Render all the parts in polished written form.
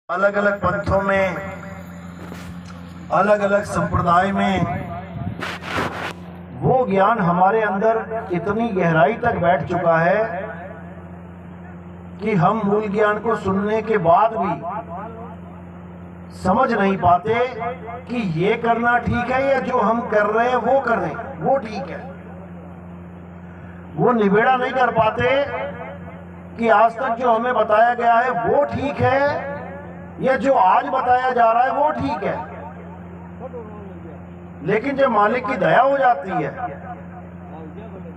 अलग अलग पंथों में, अलग अलग संप्रदाय में वो ज्ञान हमारे अंदर इतनी गहराई तक बैठ चुका है कि हम मूल ज्ञान को सुनने के बाद भी समझ नहीं पाते कि ये करना ठीक है या जो हम कर रहे हैं वो कर रहे हैं वो ठीक है। वो निबेड़ा नहीं कर पाते कि आज तक जो हमें बताया गया है वो ठीक है या जो आज बताया जा रहा है वो ठीक है। लेकिन जब मालिक की दया हो जाती है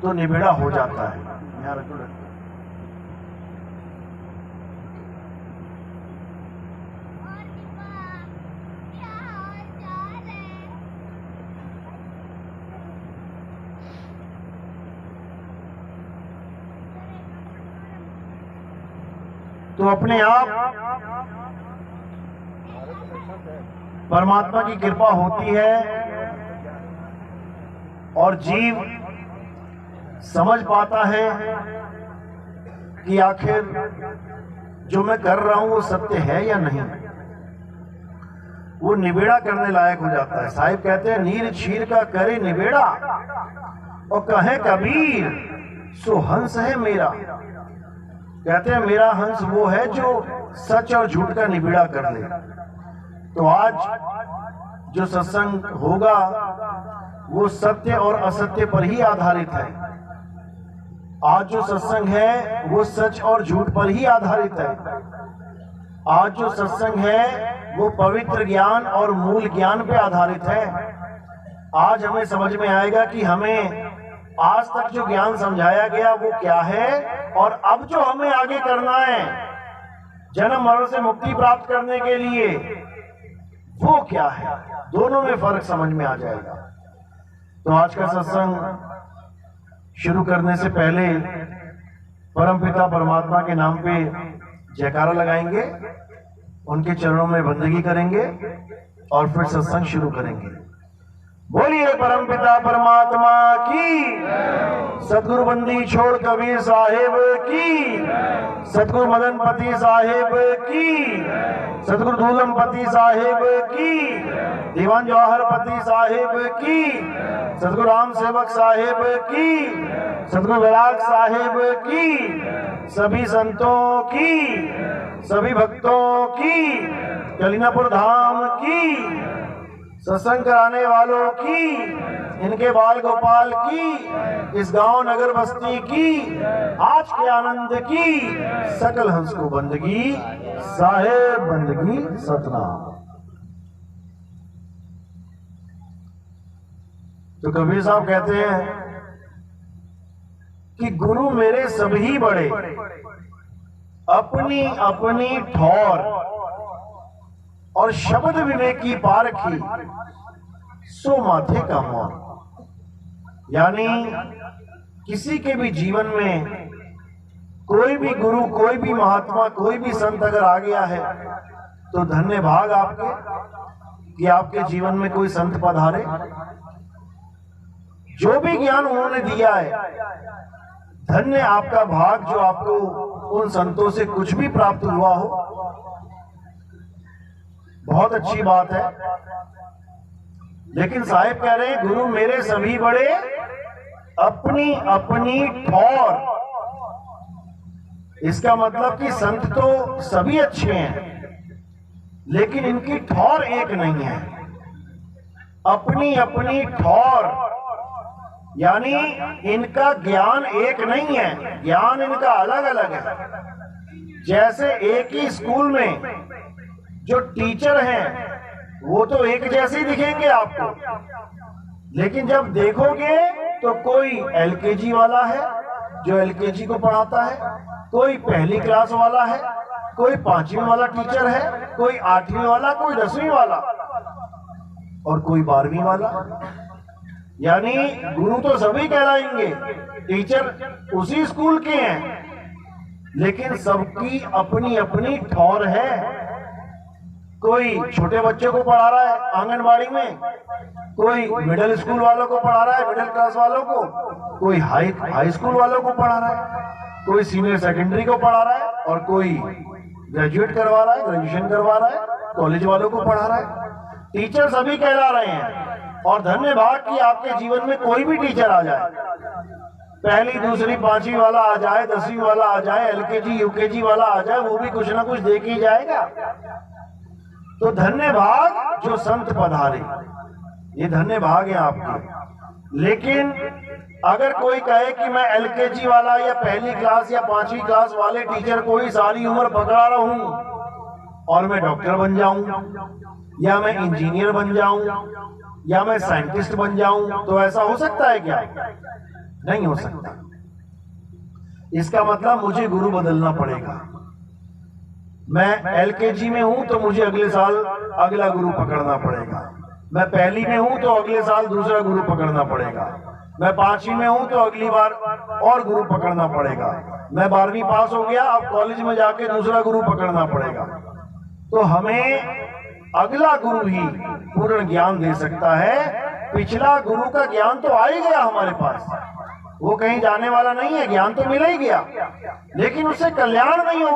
तो निबेड़ा हो जाता है। तो अपने आप परमात्मा की कृपा होती है और जीव समझ पाता है कि आखिर जो मैं कर रहा हूं वो सत्य है या नहीं। वो निबेड़ा करने लायक हो जाता है। साहिब कहते हैं नीर छीर का करे निबेड़ा और कहे कबीर सो हंस है मेरा। कहते हैं मेरा हंस वो है जो सच और झूठ का निबेड़ा कर ले। तो आज जो सत्संग होगा वो सत्य और असत्य पर ही आधारित है। आज जो सत्संग है वो सच और झूठ पर ही आधारित है। आज जो सत्संग है वो पवित्र ज्ञान और मूल ज्ञान पे आधारित है। आज हमें समझ में आएगा कि हमें आज तक जो ज्ञान समझाया गया वो क्या है और अब जो हमें आगे करना है जन्म मरण से मुक्ति प्राप्त करने के लिए वो क्या है। दोनों में फर्क समझ में आ जाएगा। तो आज का सत्संग शुरू करने से पहले परमपिता परमात्मा के नाम पे जयकारा लगाएंगे, उनके चरणों में बंदगी करेंगे और फिर सत्संग शुरू करेंगे। बोलिए परमपिता परमात्मा की, सतगुरु बंदी छोड़ कबीर साहेब की, सतगुरु मदनपति साहेब की, सतगुरु धूलमपति साहेब की, दीवान जवाहरपति साहेब की, सतगुरु राम सेवक साहेब की, सतगुरु विराग साहेब की, सभी संतों की, सभी भक्तों की, कलिनापुर धाम की, सत्संग कराने वालों की, इनके बाल गोपाल की, इस गांव नगर बस्ती की, आज के आनंद की, सकल हंस को बंदगी, साहेब बंदगी सतनाम। तो कबीर साहब कहते हैं कि गुरु मेरे सभी बड़े, अपनी अपनी ठौर और शब्द विवेकी पारखी, सो माथे का मौन। यानी किसी के भी जीवन में कोई भी गुरु, कोई भी महात्मा, कोई भी संत अगर आ गया है तो धन्य भाग आपके कि आपके जीवन में कोई संत पधारे। जो भी ज्ञान उन्होंने दिया है धन्य आपका भाग जो आपको उन संतों से कुछ भी प्राप्त हुआ हो। बहुत अच्छी बात है। लेकिन साहिब कह रहे हैं गुरु मेरे सभी बड़े, अपनी अपनी ठौर। इसका मतलब कि संत तो सभी अच्छे हैं लेकिन इनकी ठौर एक नहीं है। अपनी अपनी ठौर यानी इनका ज्ञान एक नहीं है, ज्ञान इनका अलग अलग है। जैसे एक ही स्कूल में जो टीचर हैं वो तो एक जैसे ही दिखेंगे आपको, लेकिन जब देखोगे तो कोई एलकेजी वाला है जो एलकेजी को पढ़ाता है, कोई पहली क्लास वाला है, कोई 5वीं वाला टीचर है, कोई 8वीं वाला, कोई 10वीं वाला और कोई 12वीं वाला। यानी गुरु तो सभी कहलाएंगे, टीचर उसी स्कूल के हैं, लेकिन सबकी अपनी अपनी ठौर है। कोई छोटे बच्चों को पढ़ा रहा है आंगनबाड़ी में, कोई मिडिल स्कूल वालों को पढ़ा रहा है, मिडिल क्लास वालों को, कोई हाई स्कूल वालों को पढ़ा रहा है, कोई सीनियर सेकेंडरी को पढ़ा रहा है और कोई ग्रेजुएट करवा रहा है, ग्रेजुएशन करवा रहा है, कॉलेज वालों को पढ़ा रहा है। टीचर सभी कहला रहे हैं। और धन्य भाग कि आपके जीवन में कोई भी टीचर आ जाए, पहली दूसरी पांचवी वाला आ जाए, 10वीं वाला आ जाए, LKG UKG वाला आ जाए, वो भी कुछ ना कुछ दे के जाएगा। तो धन्य भाग जो संत पधारे, ये धन्य भाग है आपके। लेकिन अगर कोई कहे कि मैं LKG वाला या पहली क्लास या 5वीं क्लास वाले टीचर को ही सारी उम्र पकड़ा रहा हूं और मैं डॉक्टर बन जाऊं या मैं इंजीनियर बन जाऊं या मैं साइंटिस्ट बन जाऊं, तो ऐसा हो सकता है क्या? नहीं हो सकता। इसका मतलब मुझे गुरु बदलना पड़ेगा। मैं LKG में हूं तो मुझे अगले साल अगला गुरु पकड़ना पड़ेगा। मैं पहली में हूं तो अगले साल दूसरा गुरु पकड़ना पड़ेगा। मैं 5वीं में हूं तो अगली बार और गुरु पकड़ना पड़ेगा। मैं 12वीं पास हो गया, अब कॉलेज में जाके दूसरा गुरु पकड़ना पड़ेगा। तो हमें अगला गुरु ही पूर्ण ज्ञान दे सकता है। पिछला गुरु का ज्ञान तो आ ही गया हमारे पास, वो कहीं जाने वाला नहीं है, ज्ञान तो मिल ही गया, लेकिन उससे कल्याण नहीं हो